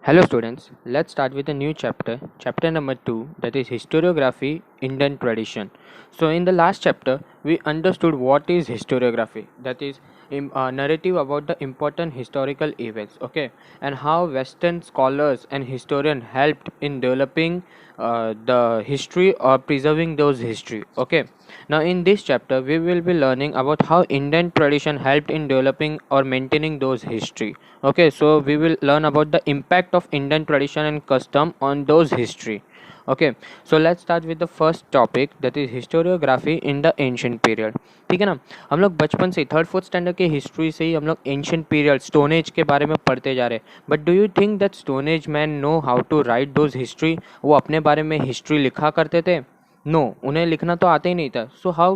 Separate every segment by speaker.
Speaker 1: Hello students, let's start with a new chapter, chapter number 2, that is historiography, Indian tradition. So in the last chapter, we understood what is historiography, that is narrative about the important historical events, okay, and how Western scholars and historians helped in developing the history or preserving those history, okay. Now in this chapter, we will be learning about how Indian tradition helped in developing or maintaining those history. Okay, so we will learn about the impact of Indian tradition and custom on those history. Okay, so let's start with the first topic, that is historiography in the ancient period. ठीक है ना. हम लोग बचपन से third fourth standard के history से ही हम लोग एंशियंट पीरियड स्टोन एज के बारे में पढ़ते जा रहे हैं. But do you think that stone age man know how to write those history? वो अपने बारे में हिस्ट्री लिखा करते थे? नो, उन्हें लिखना तो आता ही नहीं था. So how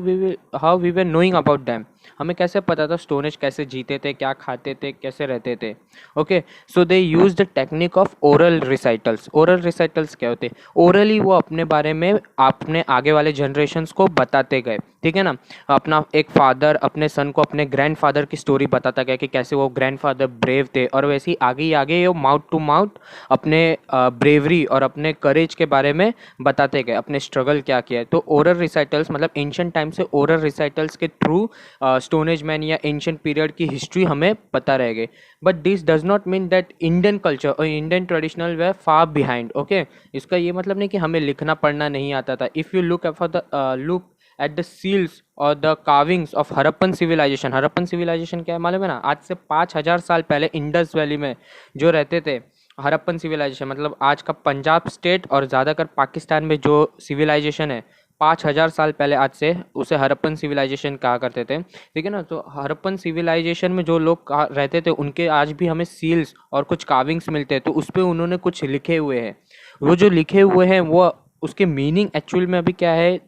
Speaker 1: we were knowing about them? हमें कैसे पता था स्टोन एज कैसे जीते थे, क्या खाते थे, कैसे रहते थे? Okay, so they use the technique of oral recitals. Oral recitals क्या होते? ओरली वो अपने बारे में अपने आगे वाले जनरेशन्स को बताते गए. ठीक है ना. अपना एक फादर अपने सन को अपने ग्रैंडफादर की स्टोरी बताता गया कि कैसे वो ग्रैंडफादर ब्रेव थे, और वैसे ही आगे वो माउथ टू माउथ अपने ब्रेवरी और अपने करेज के बारे में बताते गए, अपने स्ट्रगल क्या किया है. तो ओरल रिसाइटल्स मतलब एंशियंट टाइम से ओरल रिसाइटल्स के थ्रू स्टोन एज मैन या एंशियंट पीरियड की हिस्ट्री हमें पता रह गई. But this does not mean that Indian culture और Indian traditional way far behind. Okay, इसका ये मतलब नहीं कि हमें लिखना पढ़ना नहीं आता था. If you look for the look at the seals or the carvings of Harappan civilisation. Harappan civilisation क्या है मालूम है ना? आज से 5,000 साल पहले इंडस वैली में जो रहते थे, हरप्पन सिविलाइजेशन मतलब आज का पंजाब स्टेट और ज़्यादातर पाकिस्तान में जो सिविलाइजेशन है, 5,000 साल पहले आज से उसे हरप्पन सिविलाइजेशन कहा करते थे. ठीक है ना. तो हरप्पन सिविलाइजेशन में जो लोग रहते थे उनके आज भी हमें सील्स और कुछ कार्विंग्स मिलते हैं. तो उस पर उन्होंने कुछ लिखे हुए हैं. वो जो लिखे हुए हैं वो उसके मीनिंग एक्चुअल में अभी क्या है,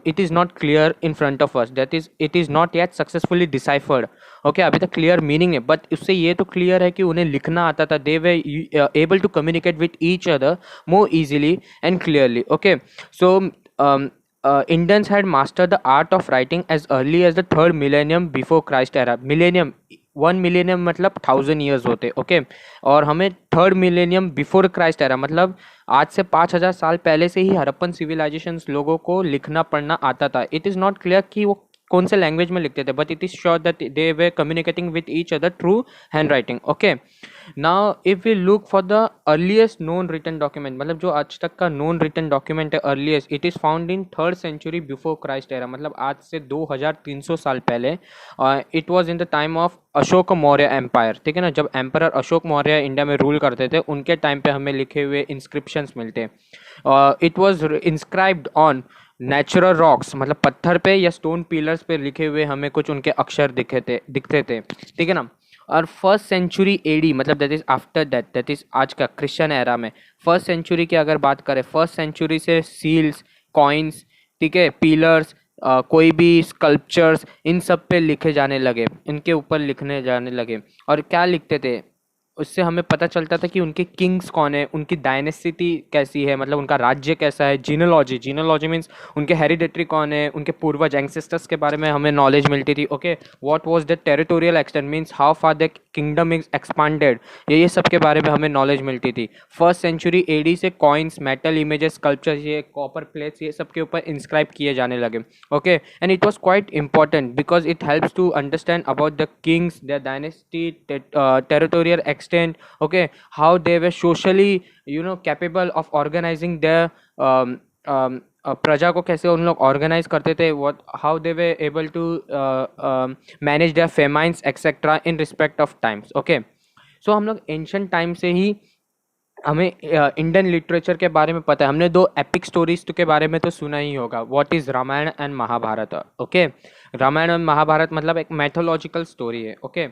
Speaker 1: it is not clear in front of us, that is it is not yet successfully deciphered. Okay, अभी तक क्लियर मीनिंग है, बट उससे ये तो क्लियर है कि उन्हें लिखना आता था. They were able to communicate with each other more easily and clearly. Okay, so Indians had mastered the art of writing as early as the third millennium before Christ era. Millennium, 1 millennium मतलब 1,000 years होते. Okay, और हमें third millennium before Christ era मतलब आज से 5,000 साल पहले से ही हरप्पन सिविलाइजेशन लोगों को लिखना पढ़ना आता था. इट इज़ नॉट क्लियर कि वो कौन से लैंग्वेज में लिखते थे, but it is sure that they were communicating with each other through hand writing. Okay, now if we look for the earliest known written document, मतलब जो आज तक का नोन रिटन डॉक्यूमेंट है earliest, it is found in third century before Christ era मतलब आज से 2,300 साल पहले. It was in the time of Ashok Maurya empire. ठीक है ना. जब एम्पर अशोक मौर्य इंडिया में रूल करते थे उनके टाइम पे हमें लिखे हुए इंस्क्रिप्शंस मिलते. It was inscribed on natural rocks मतलब पत्थर पे या स्टोन पिलर्स पे लिखे हुए हमें कुछ उनके अक्षर दिखते थे. ठीक है ना. और फर्स्ट सेंचुरी एडी मतलब that is after that is आज का क्रिश्चियन एरा में. फर्स्ट सेंचुरी की अगर बात करें, फर्स्ट सेंचुरी से सील्स, कॉइन्स, ठीक है, पिलर्स, कोई भी स्कल्पचर्स, इन सब पे लिखे जाने लगे, इनके ऊपर लिखने जाने लगे. और क्या लिखते थे उससे हमें पता चलता था कि उनके किंग्स कौन है, उनकी डायनेसिटी कैसी है, मतलब उनका राज्य कैसा है. जीनोलॉजी, जीनोलॉजी मीन्स उनके हेरिडेटरी कौन है, उनके पूर्वज एंसेस्टर्स के बारे में हमें नॉलेज मिलती थी. Okay, what was the territorial extent means how far the kingdom is expanded, ये सब के बारे में हमें नॉलेज मिलती थी. फर्स्ट सेंचुरी एडी से कॉइन्स, मेटल इमेजेस, स्कल्पचर्स, ये कॉपर प्लेट्स, ये सब के ऊपर इंस्क्राइब किए जाने लगे. Okay, and it was quite important because it helps to understand about the kings, their dynasty, territorial extent, okay, how they were socially capable of organizing their प्रजा को कैसे उन लोग ऑर्गेनाइज करते थे, what how they were able to manage their famines etcetera in respect of times. Okay, so हम लोग ancient time से ही हमें इंडियन लिटरेचर के बारे में पता है. हमने 2 एपिक स्टोरीज के बारे में तो सुना ही होगा. What is Ramayan and Mahabharat. Okay, Ramayan और महाभारत मतलब एक मैथोलॉजिकल स्टोरी है. Okay,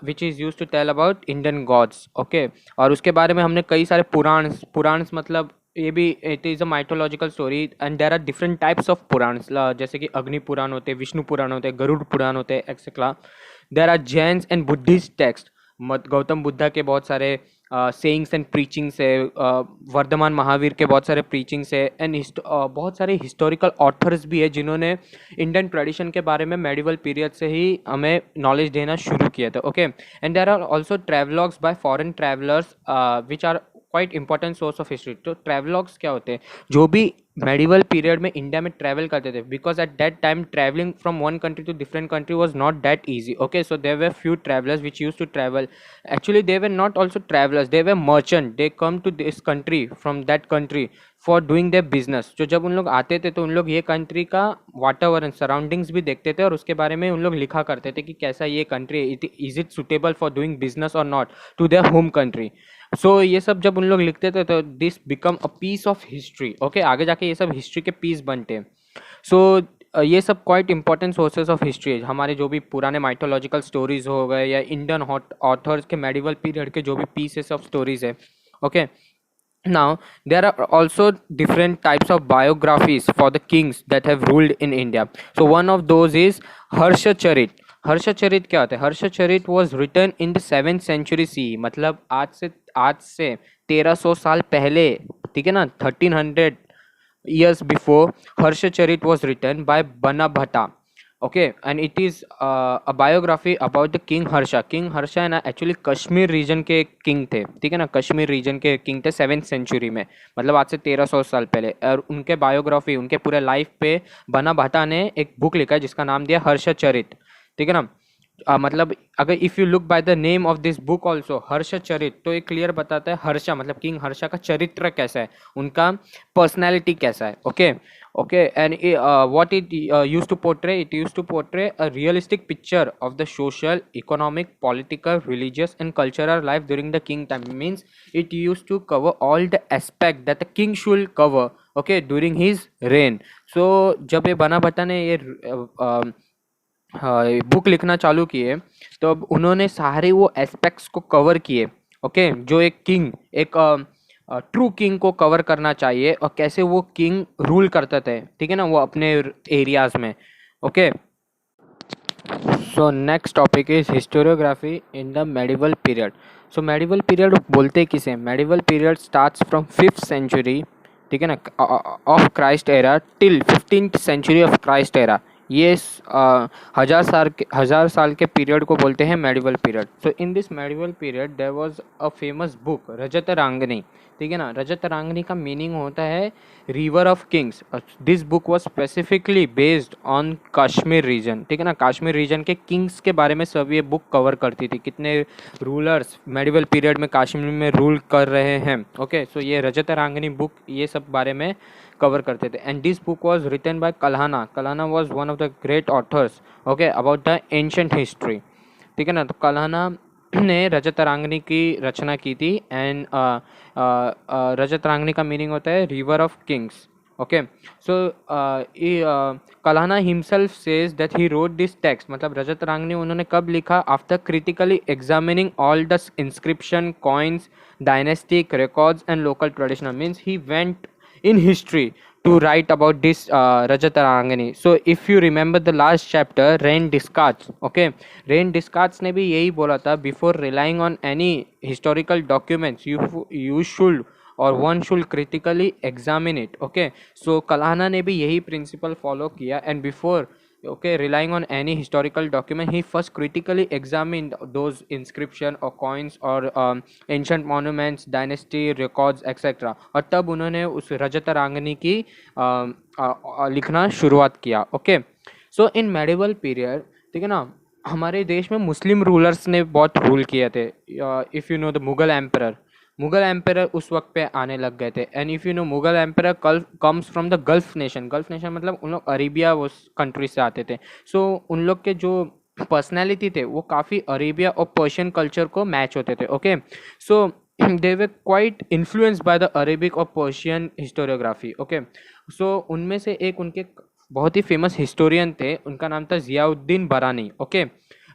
Speaker 1: which is use to tell about Indian gods. Okay, और उसके बारे में हमने कई सारे पुराण मतलब ये भी it is a mythological story. And there are different types of Purans, जैसे कि अग्नि पुराण होते, विष्णु पुराण होते, गरुड़ पुराण होते, etcetera. There are Jains and Buddhist text. Gautam Buddha के बहुत सारे सेइंग्स एंड प्रीचिंग्स है, वर्धमान महावीर के बहुत सारे प्रीचिंग्स है, एंड बहुत सारे हिस्टोरिकल ऑथर्स भी है जिन्होंने इंडियन ट्रेडिशन के बारे में मेडिवल पीरियड से ही हमें नॉलेज देना शुरू किया था. Okay, and there are also travelogues by foreign travellers which are quite important source of history. तो ट्रैवलॉग्स क्या होते हैं? जो भी मेडिवल पीरियड में इंडिया में ट्रैवल करते थे, because at that time travelling from one country to different country was not that easy. Okay, so there were few travellers which use to travel. Actually, they were not also travelers, they were merchant. They come to this country from that country for doing their business. जो जब उन लोग आते थे तो उन लोग ये कंट्री का वातावरण, सराउंडिंग्स भी देखते थे और उसके बारे में उन लोग लिखा करते थे कि कैसा ये country, is it suitable for doing business और not to their home country. So ये सब जब उन लोग लिखते थे तो this become a piece of history. Okay, आगे जाके ये सब हिस्ट्री के पीस बनते हैं. सो ये सब quite important sources of history है. हमारे जो भी पुराने माइथोलॉजिकल स्टोरीज हो गए या इंडियन ऑथर्स के मेडिवल पीरियड के जो भी पीसेस ऑफ स्टोरीज है. Okay, now there are also different types of biographies for the kings that have ruled in India. So one of those is Harshacharit. Harshacharita क्या होता है? Harshacharita was written in the 7th century CE. मतलब आज से 1300 साल पहले, ठीक है ना, 1300 years before Harshacharit was written by Banabhatta. Okay, and it is a biography about the King Harsha. King Harsha है ना एक्चुअली कश्मीर रीजन के किंग थे, ठीक है ना, कश्मीर रीजन के किंग थे 7th सेंचुरी में, मतलब आज से 1300 साल पहले. और उनके बायोग्राफी, उनके पूरे लाइफ पे बनाभाटा ने एक बुक लिखा है जिसका नाम दिया हर्षचरित, ठीक है ना. मतलब अगर if you look by the name of this book also Harshacharita, तो ये क्लियर बताता है हर्षा मतलब किंग हर्षा का चरित्र कैसा है, उनका पर्सनैलिटी कैसा है. Okay okay, and what it use to portray, it use to portray a realistic picture of the social, economic, political, religious and cultural life during the king time. Means it use to cover all the aspect that the king should cover, okay, during his reign. So जब ये बनाभाटा ने ये book लिखना चालू किए तो अब उन्होंने सारे वो एस्पेक्ट्स को कवर किए. ओके, जो एक किंग, एक ट्रू किंग को कवर करना चाहिए और कैसे वो किंग रूल करते थे, ठीक है ना, वो अपने एरियाज में. Okay, so next topic is historiography in the medieval period. So medieval period बोलते किसे? Medieval period starts from 5th century, ठीक है ना, of Christ era till 15th century of Christ era. ये हजार साल के पीरियड को बोलते हैं medieval period. So in this medieval period there was a famous book Rajatarangini, ठीक है ना. रजतरांगनी का मीनिंग होता है river of kings. This book was specifically based on Kashmir region, ठीक है ना. कश्मीर रीजन के किंग्स के बारे में सब ये बुक कवर करती थी, कितने रूलर्स मेडिवल पीरियड में कश्मीर में रूल कर रहे हैं. ओके, सो ये रजतरांगनी बुक ये सब बारे में कवर करते थे. And this book was written by Kalhana. Kalhana was one of the great authors, okay, about the ancient history, ठीक है ना. तो कल्हाना ने रजतरांगनी की रचना की थी. एंड रजतरांगनी का मीनिंग होता है river of Kings. Okay, so Kalhana himself says that he wrote this text. मतलब रजतरांगनी उन्होंने कब लिखा? After critically examining all the inscription, coins, dynastic records and local traditional. Means he went in history to write about this Rajatarangani. So if you remember the last chapter, Reine Descartes, okay, Reine Descartes ने भी यही बोला था, before relying on any historical documents you should or one should critically examine it. Okay, so Kalhana ने भी यही principle follow किया. And before, okay, relying on any historical document, he first critically examined those inscription or coins or ancient monuments, dynasty records, etc. और तब उन्होंने उस रजतरांगनी की लिखना शुरुआत किया. ओके, सो इन मेडिवल पीरियड, ठीक है ना, हमारे देश में मुस्लिम रूलर्स ने बहुत रूल किए थे. If you know the Mughal emperor उस वक्त पे आने लग गए थे. And if you know Mughal emperor comes from the gulf nation. Gulf nation मतलब उन लोग अरेबिया वो कंट्री से आते थे. सो उन लोग के जो पर्सनैलिटी थे वो काफ़ी अरेबिया और पर्शियन कल्चर को मैच होते थे. Okay, so they way quite influenced by the Arabic और पर्शियन हिस्टोरियोग्राफी. ओके, सो उनमें से एक उनके बहुत ही फेमस हिस्टोरियन थे, उनका नाम था ज़ियाउद्दीन बरानी. Okay,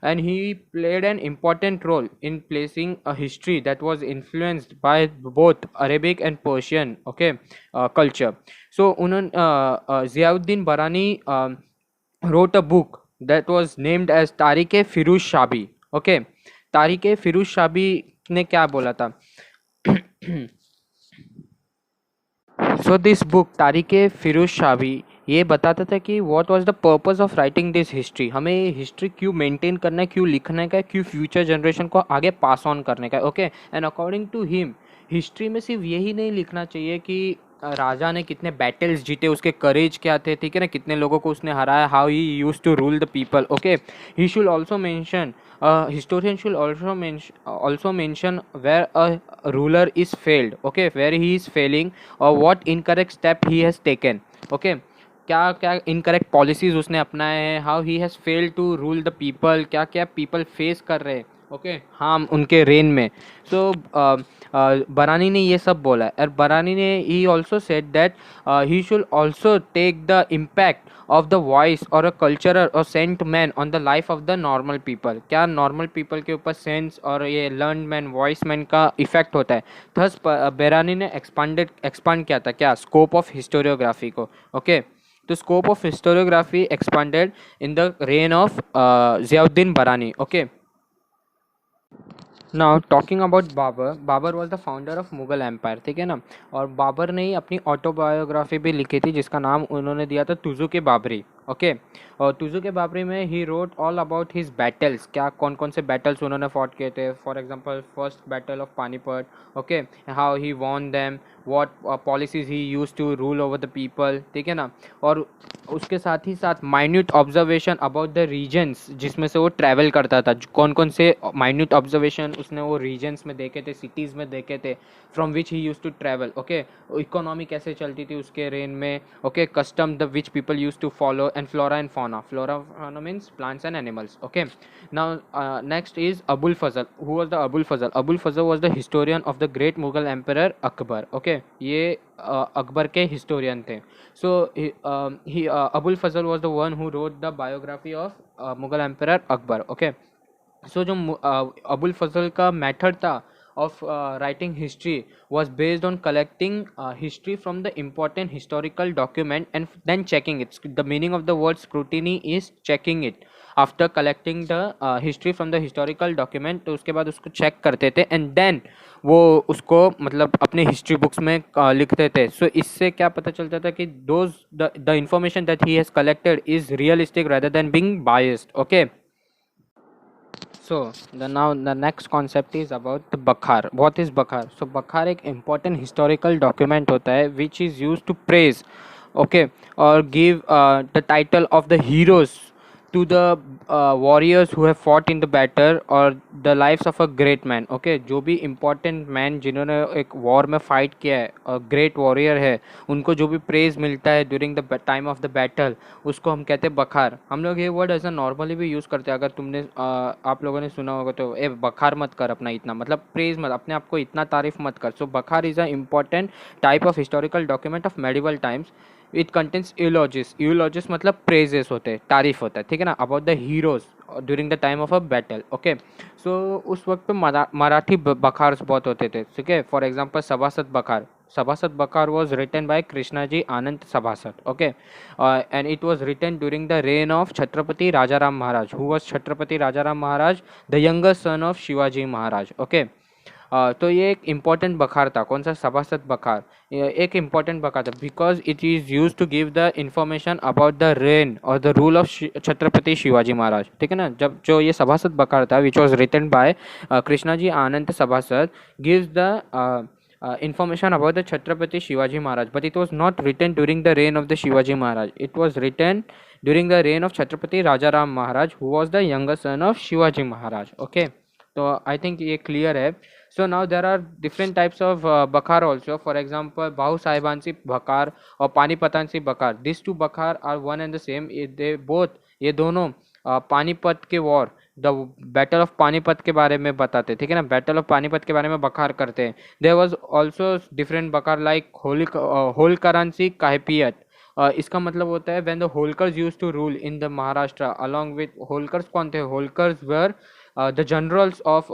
Speaker 1: and he played an important role in placing a history that was influenced by both Arabic and Persian, okay, culture. So Ziauddin Barani wrote a book that was named as Tariq-e Firuz Shabi. Okay, Tariq-e Firuz Shabi ने क्या बोला था? So this book Tarikh Firoz Shahi ये बताता था कि what was the purpose of writing this history, हमें history क्यों मेंटेन करना है, क्यों लिखने का है, क्यों फ्यूचर जनरेशन को आगे पास ऑन करने का है। Okay, and according to him history में सिर्फ यही नहीं लिखना चाहिए कि राजा ने कितने बैटल्स जीते, उसके करेज क्या थे, ठीक है ना, कितने लोगों को उसने हराया, how he use to rule the people. Okay, he should also mention historian should also mention where a ruler is failed, okay, where he is failing or what incorrect step he has taken। okay, क्या क्या incorrect policies उसने अपनाए हैं, how he has failed to rule the people, क्या क्या people face कर रहे हैं ओके हाँ उनके रेन में। सो बरानी ने ये सब बोला है, और बरानी ने he also said that he should also take the impact of the voice or a cultural or sent man on the life of the normal people। क्या normal people के ऊपर sense और ये learned man voice man का effect होता है। Thus Berani ने expand किया था क्या scope of historiography को। ओके, तो scope of historiography expanded in the reign of Ziauddin Barani। Okay, now talking about Babur, Babur was the founder of Mughal empire, ठीक है ना। और बाबर ने ही अपनी ऑटोबायोग्राफी भी लिखी थी जिसका नाम उन्होंने दिया था तुजुक बाबरी। ओके, और तुजुक बाबरी में he wrote all about his battles, क्या कौन कौन से बैटल्स उन्होंने फॉट किए थे। For example first battle of Panipat, okay, how he won them, what policies he use to rule over the people, ठीक है ना। और उसके साथ ही साथ minute observation about the reasons जिसमें से वो ट्रैवल करता था, कौन कौन से माइन्यूट ऑब्जर्वेशन उसने वो रीजन्स में देखे थे, सिटीज़ में देखे थे, from which he use to travel. Okay, economy कैसे चलती थी उसके रेन में, okay, custom the which people use to follow, and flora and fauna. Flora fauna means plants and animals. Okay, now next is Abul Fazal. Who was the Abul Fazal? Abul Fazal was the historian of the great Mughal emperor Akbar. Okay, ये अकबर के historian थे। So Abul Fazal was the one who wrote the biography of Mughal emperor Akbar. Okay, so जो अबुल फजल का method था of writing history was based on collecting history from the important historical document and then checking it। The meaning of the word scrutiny is checking it। after collecting the history from the historical document, तो उसके बाद उसको check करते थे and then वो उसको मतलब अपने हिस्ट्री बुक्स में लिखते थे। सो इससे क्या पता चलता था कि the information that he has collected is realistic rather than being biased। okay, so the next concept is about the Bakhar। What is Bakhar? So Bakhar एक important historical document होता है which is used to praise, okay, or give the title of the heroes to the warriors who have fought in the battle or the lives of a great man। okay, जो भी important man जिन्होंने एक war में fight किया है और great warrior है, उनको जो भी praise मिलता है during the time of the battle, उसको हम कहते हैं बखार। हम लोग ये वर्ड ऐसा नॉर्मली भी यूज़ करते हैं, अगर तुमने आप लोगों ने सुना होगा तो ए बखार मत कर अपना इतना, मतलब प्रेज मत, अपने आप को इतना तारीफ मत कर। So bakhar is a important type of historical document of medieval times. It contains eulogies, eulogies मतलब प्रेजेस होते हैं, तारीफ होता है, ठीक है ना, about the heroes during the time of a battle. Okay, so उस वक्त पे मराठी बखार बहुत होते थे, ठीक है। फॉर एग्जाम्पल सभासद बखार, Sabasat Bakar was written by Krishnaji Anand Sabasat, okay, and it was written during the reign of Chhatrapati Rajaram Maharaj, who was Chhatrapati Rajaram Maharaj, the younger son of Shivaji Maharaj, okay। तो ये एक important bakhar था, कौन सा? सभासद बखार, एक important bakhar था because it is use to give the information about the reign और the rule of Chhatrapati Shivaji Maharaj, ठीक है ना। जब जो ये सभासद बखार था which was written by Krishnaji Anand Sabhasad gives the information about the Chhatrapati Shivaji Maharaj, but it was not written during the reign of the Shivaji Maharaj. It was written during the reign of Chhatrapati Rajaram Maharaj, who was the younger son of Shivaji Maharaj. Okay, so I think ये clear है। So now there are different types of Bakhar also. For example, Bahu Sahibansi Bakhar और पानीपतांसी बखार। These two Bakhar are one and the same। They both, ये दोनों पानीपत के war, the battle of Panipat के बारे में बताते, ठीक है ना, बैटल ऑफ पानीपत के बारे में बखार करते हैं। There was also different bakhar like होलकरांसी काहिपियत। इसका मतलब होता है when the Holkars use to rule in the Maharashtra along with, Holkars कौन थे? Holkars were the generals of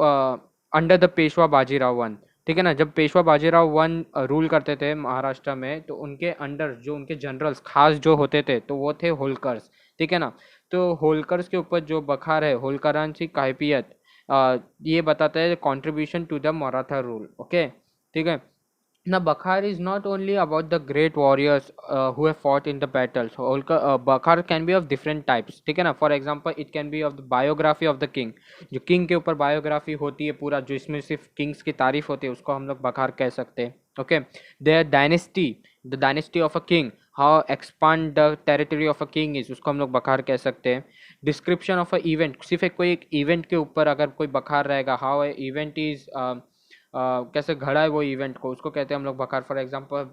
Speaker 1: under the Peshwa Bajirao one, ठीक है ना। जब पेशवा बाजीराव वन रूल करते थे महाराष्ट्र में, तो उनके अंडर जो उनके जनरल्स खास जो होते थे तो वो थे होलकर्स, ठीक है ना। तो होलकर्स के ऊपर जो बखार है, होलकरांची काहिपियत, ये बताता है contribution to the Maratha rule. Okay, ठीक है ना. Bakhar is not only about the great warriors who have fought in the battles. Bakhar can be of different types, ठीक है ना. For example it can be of the biography of the king, जो king के ऊपर biography होती है पूरा, जो इसमें सिर्फ किंग्स की तारीफ होती है, उसको हम लोग बखार कह सकते हैं. Okay, their dynasty, the dynasty of a king, how expand the territory of a king is, उसको हम लोग बखार कह सकते हैं. डिस्क्रिप्शन ऑफ अ इवेंट, सिर्फ कोई एक इवेंट के ऊपर अगर कोई बखार रहेगा, हाउ ए इवेंट इज कैसे घड़ा है वो इवेंट को, उसको कहते हैं हम लोग बखार. फॉर एग्जांपल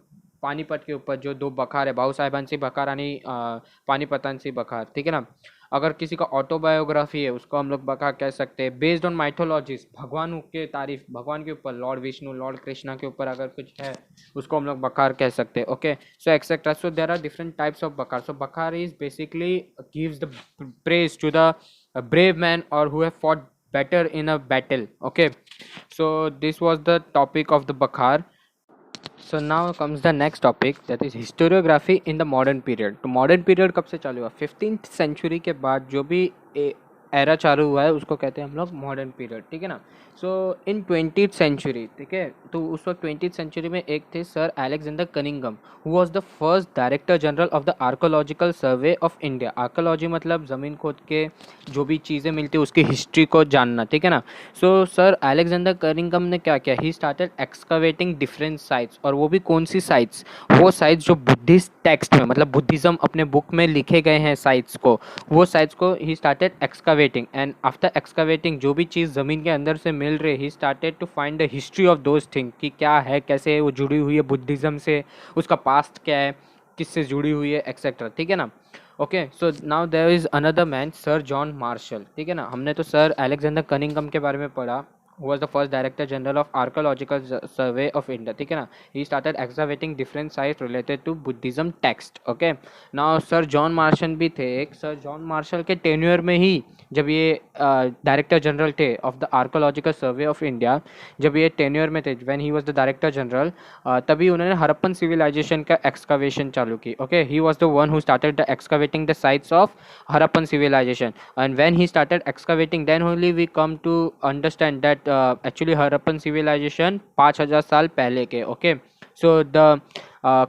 Speaker 1: पानीपत के ऊपर जो दो बखार है, भाऊ साहेबांसी बखार आणि पानीपतांसी बखार, ठीक है ना. अगर किसी का ऑटोबायोग्राफी है उसको हम लोग बखार कह सकते हैं. बेस्ड ऑन माइथोलॉजीज, भगवान के तारीफ, भगवान के ऊपर, लॉर्ड विष्णु, लॉर्ड कृष्णा के ऊपर अगर कुछ है उसको हम लोग बखार कह सकते हैं. Okay, so etcetera. So there are different types of bakhar. So bakhar is basically gives the praise to the brave man or who have fought better in a battle. Okay, so this was the topic of the Bakhar. So now comes the next topic, that is historiography in the modern period. तो modern period कब से चालू हुआ? 15th century के बाद जो भी era चालू हुआ है उसको कहते हैं हम लोग मॉडर्न पीरियड, ठीक है ना. सो इन 20th सेंचुरी, ठीक है, तो उस वक्त 20th सेंचुरी में एक थे sir Alexander Cunningham, who was the first director general of the archaeological survey of India. Archaeology मतलब ज़मीन खोद के जो भी चीज़ें मिलती है उसकी हिस्ट्री को जानना, ठीक है ना. सो सर अलेक्जेंडर कनिंगम ने क्या किया? ही स्टार्टेड एक्सकवेटिंग डिफरेंट साइट्स. और वो भी कौन सी साइट्स? वो साइट्स जो बुद्धिस्ट टेक्स्ट में, मतलब बुद्धिज़्म अपने बुक में लिखे गए हैं साइट्स को, वो साइट्स को he started excavating. And after excavating जो भी चीज़ ज़मीन के अंदर से मिल रही, he started to find the history of those thing, कि क्या है, कैसे वो जुड़ी हुई है बुद्धिज़्म से, उसका पास्ट क्या है, किससे जुड़ी हुई है, एक्सेट्रा, ठीक है ना. Okay, so now there is another man, sir John Marshall, ठीक है ना. हमने तो सर अलेक्जेंडर कनिंगम के बारे में पढ़ा, who was the first director general of archaeological survey of India, ठीक है ना. he started excavating different sites related to Buddhism text. okay, now sir John Marshall भी थे एक. सर जॉन मार्शल के टेन्योर में ही, जब ये डायरेक्टर जनरल थे of the archaeological survey of India, जब ये टेन्योर में थे, when he was the director general, तभी उन्होंने हरप्पन सिविलाइजेशन का एक्सकवेशन चालू की. Okay, he was the one who started the excavating the sites of Harappan civilization. And when he started excavating, then only we come to understand that actually Harappan civilization 5000 साल पहले के. Okay, so the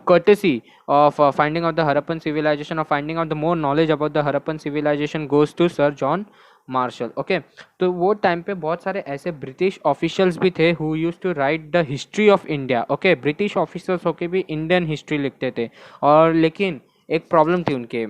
Speaker 1: courtesy of finding out the Harappan civilization, or finding out the more knowledge about the Harappan civilization goes to Sir John Marshall. Okay, तो वो time पे बहुत सारे ऐसे British officials भी थे who use to write the history of India. Okay, British officers होके भी इंडियन हिस्ट्री लिखते थे. और लेकिन एक प्रॉब्लम थी उनके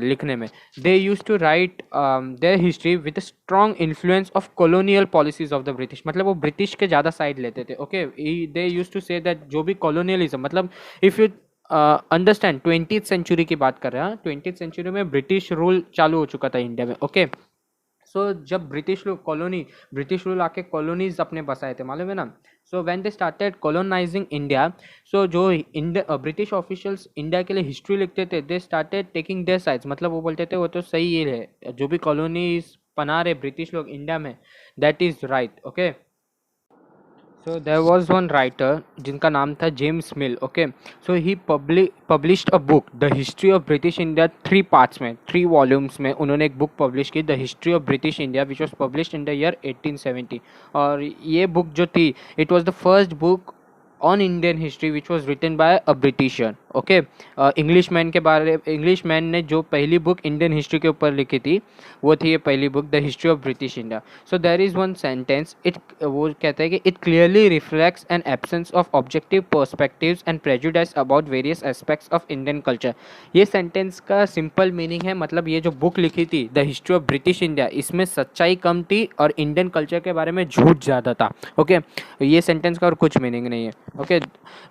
Speaker 1: लिखने में. They use to write their history with strong influence of colonial policies of the British. मतलब वो ब्रिटिश के ज़्यादा साइड लेते थे. Okay, they use to say that जो भी कॉलोनियलिज्म, मतलब if you understand 20th century की बात कर रहे हैं, 20th सेंचुरी में ब्रिटिश रूल चालू हो चुका था इंडिया में. ओके, सो जब ब्रिटिश रूल आके कॉलोनीज अपने बसाए थे, मालूम है ना. So when they started colonising India, so जो ब्रिटिश ऑफिशियल्स इंडिया के लिए हिस्ट्री लिखते थे, they started taking their sides. मतलब वो बोलते थे वो तो सही है, जो भी कॉलोनीज बना रहे ब्रिटिश लोग इंडिया में, that is right. Okay, so there was one writer जिनका नाम था James Mill. Okay, so he published a book, the history of British India, 3 parts में, 3 वॉल्यूम्स में उन्होंने एक बुक पब्लिश की, the history of British India, which was published in the year 1870. और ये बुक जो थी, it was the first book on Indian history which was written by a britisher. Okay, English man ने जो पहली book Indian history के ऊपर लिखी थी, वो थी ये पहली book, the history of British India. So there is one sentence, वो कहता है कि it clearly reflects an absence of objective perspectives and prejudice about various aspects of Indian culture. ये सेंटेंस का सिंपल मीनिंग है, मतलब ये जो बुक लिखी थी the history of British India, इसमें सच्चाई कम थी और इंडियन कल्चर के बारे में झूठ ज़्यादा था. ओके, ये सेंटेंस का और कुछ मीनिंग नहीं है. Okay,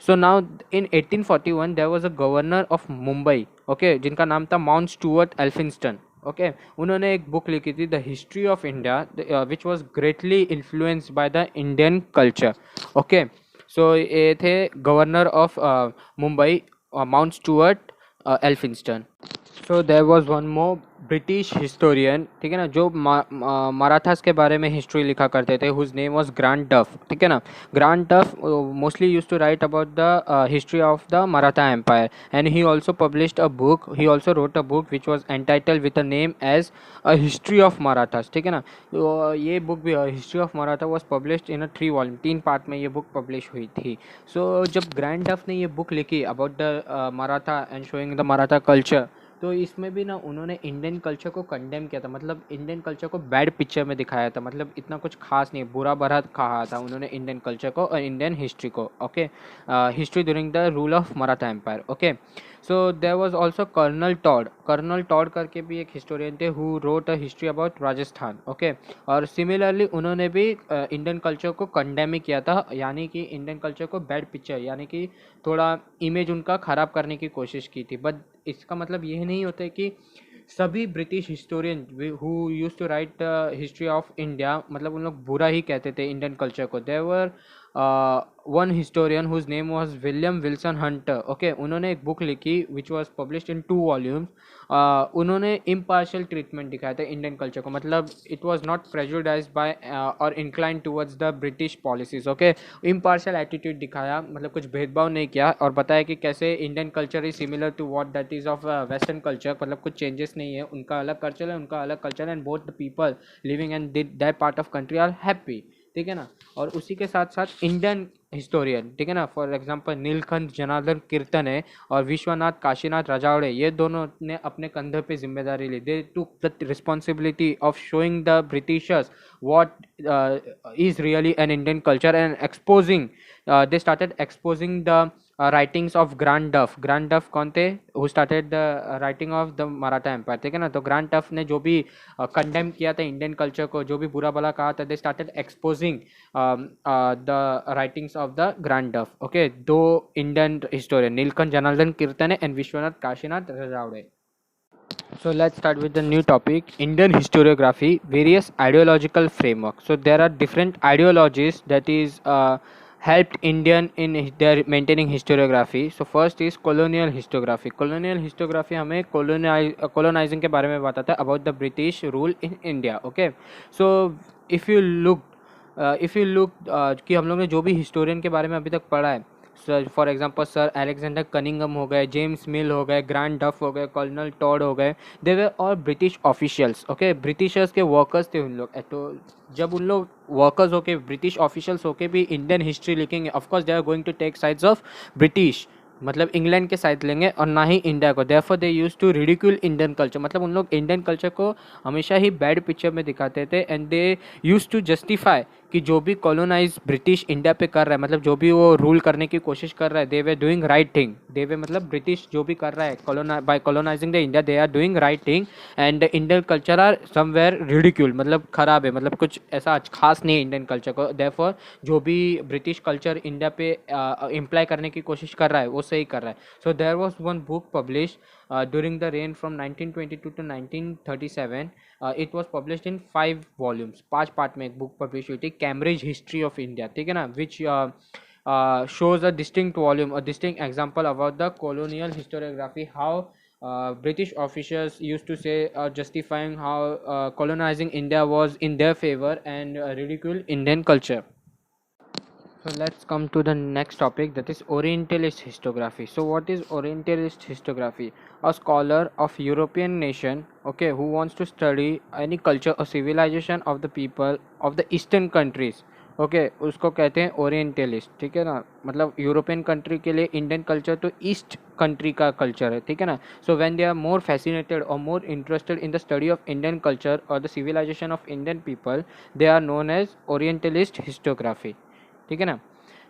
Speaker 1: so now in 1841 there was a governor of Mumbai, okay, जिनका नाम था माउंट स्टुअर्ट एल्फिंस्टन. ओके, उन्होंने एक बुक लिखी थी the history of India, which was greatly influenced by the Indian culture. Okay, so ये थे governor of Mumbai, Mount Stuart Elphinstone. So there was one more British historian, ठीक है ना, जो मराठास के बारे में हिस्ट्री लिखा करते थे, हुज नेम वाज ग्रांट डफ, ठीक है ना. Grant Duff mostly use to write about the history of the Maratha empire, and he also published a book, he also wrote a book which was entitle with a name as a history of Marathas, ठीक है ना. तो ये book भी history of Maratha was published in a 3 volume, 3 part में ये book publish हुई थी. सो जब ग्रैंड डफ ने ये बुक लिखी about the Maratha and showing the Maratha culture, तो इसमें भी ना उन्होंने इंडियन कल्चर को कंडेम किया था, मतलब इंडियन कल्चर को बैड पिक्चर में दिखाया था, मतलब इतना कुछ खास नहीं, बुरा भरा कहा था उन्होंने इंडियन कल्चर को और इंडियन हिस्ट्री को. Okay, history during the rule of Maratha empire. Okay, so there was also colonel Tod करके भी एक हिस्टोरियन थे who wrote a history about Rajasthan. Okay, और सिमिलरली उन्होंने भी इंडियन कल्चर को कंडेम किया था, यानी कि इंडियन कल्चर को बैड पिक्चर, यानी कि थोड़ा इमेज उनका ख़राब करने की कोशिश की थी. बट इसका मतलब यह नहीं होता है कि सभी British historian who use to write history of India, मतलब उन लोग बुरा ही कहते थे इंडियन कल्चर को. There were one historian whose name was William Wilson Hunter. Okay, उन्होंने एक बुक लिखी which was published in 2 volumes. उन्होंने इम्पार्शियल ट्रीटमेंट दिखाया था इंडियन कल्चर को, मतलब it was not prejudiced by और incline towards the British policies. Okay, impartial attitude दिखाया, मतलब कुछ भेदभाव नहीं किया, और बताया कि कैसे Indian culture is similar to what that is of western culture, मतलब कुछ चेंजेस नहीं है, उनका अलग कल्चर है, उनका अलग कल्चर है, and both the people living and that part of country are happy, ठीक है ना. और उसी के साथ साथ इंडियन हिस्टोरियन, ठीक है ना, फॉर एग्जांपल नीलकंठ जनार्दन कीर्तन है और विश्वनाथ काशीनाथ राजावड़े, ये दोनों ने अपने कंधे पे जिम्मेदारी ली. They took the responsibility of showing the Britishers what is really an Indian culture and exposing, they started exposing the writings of Grant Duff. Grant Duff कौन थे? Who started the writing of the Maratha Empire, ठीक है ना. तो grant डफ ने जो भी कंडेम किया था इंडियन कल्चर को, जो भी बुरा भला कहा था, they started exposing the writings of the Grant Duff. Okay, दो Indian historian, Nilkanth Janardan Kirtane and Vishwanath Kashinath Rajwade. So let's start with the new topic, Indian historiography, various ideological framework. So there are different ideologies that is helped Indian in their maintaining historiography. So first is colonial historiography. Colonial historiography हमें colonizing के बारे में बताता है about the British rule in India. Okay, so if you look कि हम लोग ने जो भी हिस्टोरियन के बारे में अभी तक पढ़ा है, sir for example sir Alexander Cunningham हो गए, जेम्स मिल हो गए, ग्रांट डफ हो गए, कर्नल टॉड हो गए, they were all British officials. Okay, Britishers के वर्कर्स थे उन लोग. तो जब उन लोग वर्कर्स होके, ब्रिटिश ऑफिशियल्स होके भी इंडियन हिस्ट्री लिखेंगे, of course they are going to take sides of British, मतलब इंग्लैंड के साइड लेंगे और ना ही इंडिया को. Therefore they used to ridicule Indian culture, मतलब उन लोग इंडियन कल्चर को हमेशा ही बैड पिक्चर में दिखाते थे. And they used to justify कि जो भी कॉलोनाइज ब्रिटिश इंडिया पे कर रहा है, मतलब जो भी वो रूल करने की कोशिश कर रहा है, दे वे डूइंग राइट थिंग. दे वे मतलब ब्रिटिश जो भी कर रहा है by colonizing the India, they are doing right thing, and Indian culture are somewhere ridicule, मतलब खराब है, मतलब कुछ ऐसा खास नहीं है इंडियन कल्चर को. देयरफॉर जो भी ब्रिटिश कल्चर इंडिया पे इम्प्लाई करने की कोशिश कर रहा है वो सही कर रहा है. So there was one book publish during the reign from 1922 to 1937. It was published in 5 volumes. 5 part में एक बुक पब्लिश हुई थी, कैम्ब्रिज हिस्ट्री ऑफ इंडिया, ठीक है ना, विच shows a distinct volume, a distinct example about the colonial historiography, how British officials used to say, justifying how colonizing India was in their favor and ridicule Indian culture. So let's come to the next topic, that is Orientalist historiography. So what is Orientalist historiography? A scholar of European nation, okay, who wants to study any culture or civilization of the people of the eastern countries, okay उसको कहते हैं orientalist, ठीक है ना. मतलब European country के लिए Indian culture तो ईस्ट कंट्री का कल्चर है, ठीक है ना. So when they are more fascinated और more interested in the study of Indian culture और the civilization of Indian people, they are known as orientalist historiography, ठीक है ना.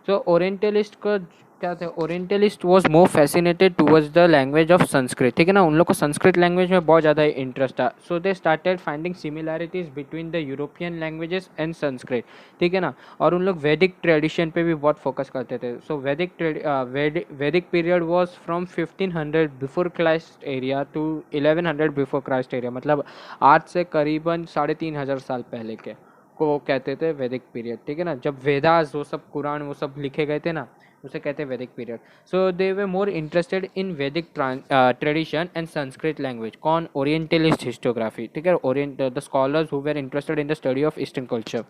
Speaker 1: सो ओरिएंटलिस्ट को क्या थे, orientalist was more fascinated towards the language of Sanskrit, ठीक है ना. उन लोग को संस्कृत लैंग्वेज में बहुत ज़्यादा इंटरेस्ट था. So they started finding similarities between the European languages and Sanskrit, ठीक है ना. और उन लोग वैदिक ट्रेडिशन पे भी बहुत फोकस करते थे. So Vedic period was from 1500 before Christ era to 1100 before Christ era, मतलब आज से करीबन 3500 साल पहले के को कहते थे वैदिक पीरियड, ठीक है ना. जब वेदास वो सब कुरान वो सब लिखे गए थे ना, उसे कहते हैं वैदिक period. So they were more interested इन वैदिक ट्रेडिशन एंड संस्कृत लैंग्वेज. कौन? Orientalist historiography. ठीक है, Orient the scholars who were interested in the study of eastern culture.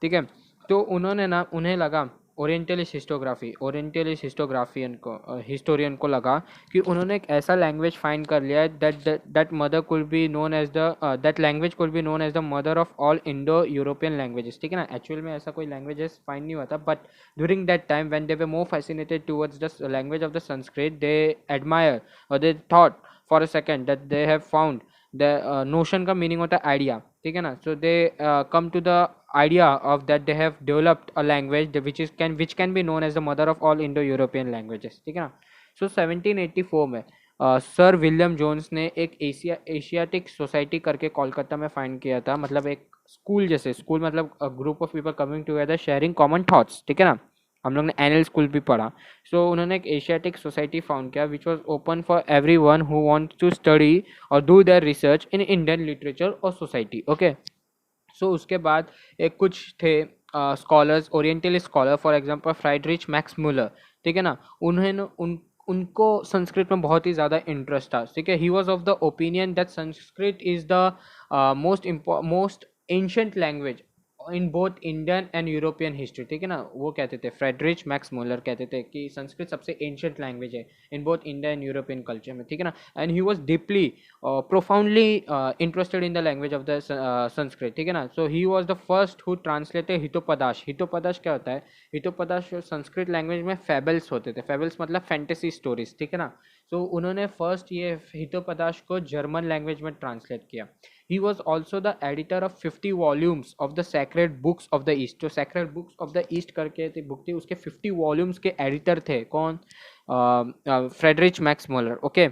Speaker 1: ठीक है, तो उन्होंने ना, उन्हें लगा ओरिएंटलिस्ट हिस्टोग्राफियन को, हिस्टोरियन को लगा कि उन्होंने एक ऐसा लैंग्वेज फाइंड कर लिया है that mother could be known as the that language could be known as the mother of all Indo European languages. ठीक है ना, एक्चुअल में ऐसा कोई लैंग्वेजेस फाइंड नहीं हुआ था, but during that time when they were more fascinated towards the language of the Sanskrit, they admire और they thought for a second that they have found the notion का मीनिंग होता है आइडिया. ठीक है ना, so they come to the idea of that they have developed a language which can be known as the mother of all Indo-European languages. ठीक है ना. सो 1784 में सर विलियम जोन्स ने एक एशियाटिक सोसाइटी करके कोलकाता में फाइंड किया था. मतलब एक स्कूल जैसे, स्कूल मतलब group of people coming together sharing common thoughts. ठीक है ना, हम लोग ने एनुअल स्कूल भी पढ़ा. सो उन्होंने एक एशियाटिक सोसाइटी फाउंड किया which was open for everyone who wants to study और do their research in Indian literature और सोसाइटी. ओके, सो उसके बाद एक कुछ थे scholars, orientalist scholar, for example Friedrich Max Muller. ठीक है ना, उन्होंने उनको संस्कृत में बहुत ही ज़्यादा इंटरेस्ट था. ठीक है, he was of the opinion that Sanskrit is the most ancient language in both Indian and European history. ठीक है ना, वो कहते थे, फ्रेडरिच मैक्स मुलर कहते थे कि संस्कृत सबसे एंशिएंट लैंग्वेज है in both India and European culture में. ठीक है ना, and he was deeply profoundly interested in the language of the Sanskrit. ठीक है ना, so he was the first who translated Hitopadesha. Hitopadesha क्या होता है? हितोपदाश संस्कृत लैंग्वेज में फेबल्स होते थे. फेबल्स मतलब फैंटेसी स्टोरीज. ठीक है ना, सो उन्होंने फर्स्ट ये हितोपदाश को जर्मन लैंग्वेज में ट्रांसलेट किया. He was also the editor of 50 volumes of the Sacred Books of the East. जो Sacred Books of the East करके थी बुक थी, उसके 50 वॉल्यूम्स के एडिटर थे. कौन? Friedrich Max Muller. Okay,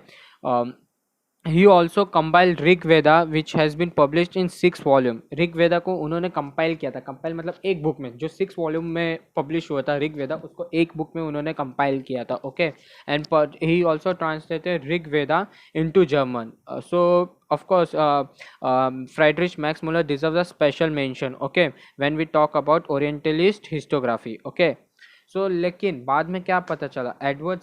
Speaker 1: he also compiled Rig Veda which has been published in 6 volume. Rig Veda को उन्होंने कंपाइल किया था. कंपाइल मतलब एक बुक में, जो 6 वॉल्यूम में पब्लिश हुआ था ऋग वेदा, उसको एक बुक में उन्होंने कंपाइल किया था. Okay, and he also translated Rig Veda into German. So of course Friedrich Max Muller deserves a special mention, okay, when we talk about Orientalist historiography. okay, सो लेकिन बाद में क्या पता चला, एडवर्ड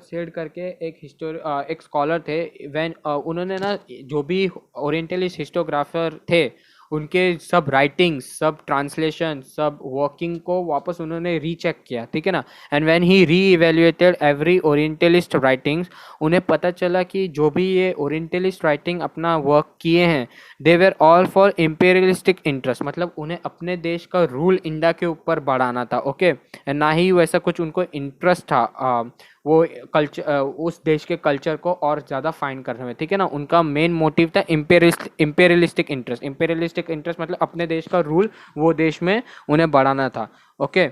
Speaker 1: सेड करके एक स्कॉलर थे. व्हेन उन्होंने ना, जो भी ओरिएंटलिस्ट हिस्टोग्राफर थे, उनके सब राइटिंग्स, सब ट्रांसलेशन, सब वर्किंग को वापस उन्होंने रीचेक किया. ठीक है ना, एंड व्हेन ही री इवेल्युएटेड एवरी ओरिएंटलिस्ट राइटिंग्स, उन्हें पता चला कि जो भी ये ओरिएंटलिस्ट राइटिंग अपना वर्क किए हैं, they were all for imperialistic interest. मतलब उन्हें अपने देश का रूल इंडिया के ऊपर बढ़ाना था. ओके, एंड ना ही वैसा कुछ उनको इंटरेस्ट था वो कल्चर, उस देश के कल्चर को और ज़्यादा फाइंड करने में. ठीक है ना, उनका मेन मोटिव था इम्पेरियलिस्टिक इंटरेस्ट मतलब अपने देश का रूल वो देश में उन्हें बढ़ाना था. Okay,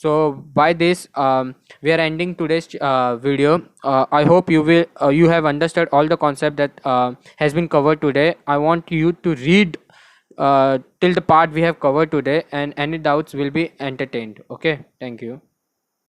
Speaker 1: so by this we are ending today's video. I hope you have understood all the concept that has been covered today. I want you to read till the part we have covered today, and any doubts will be entertained. Okay, thank you.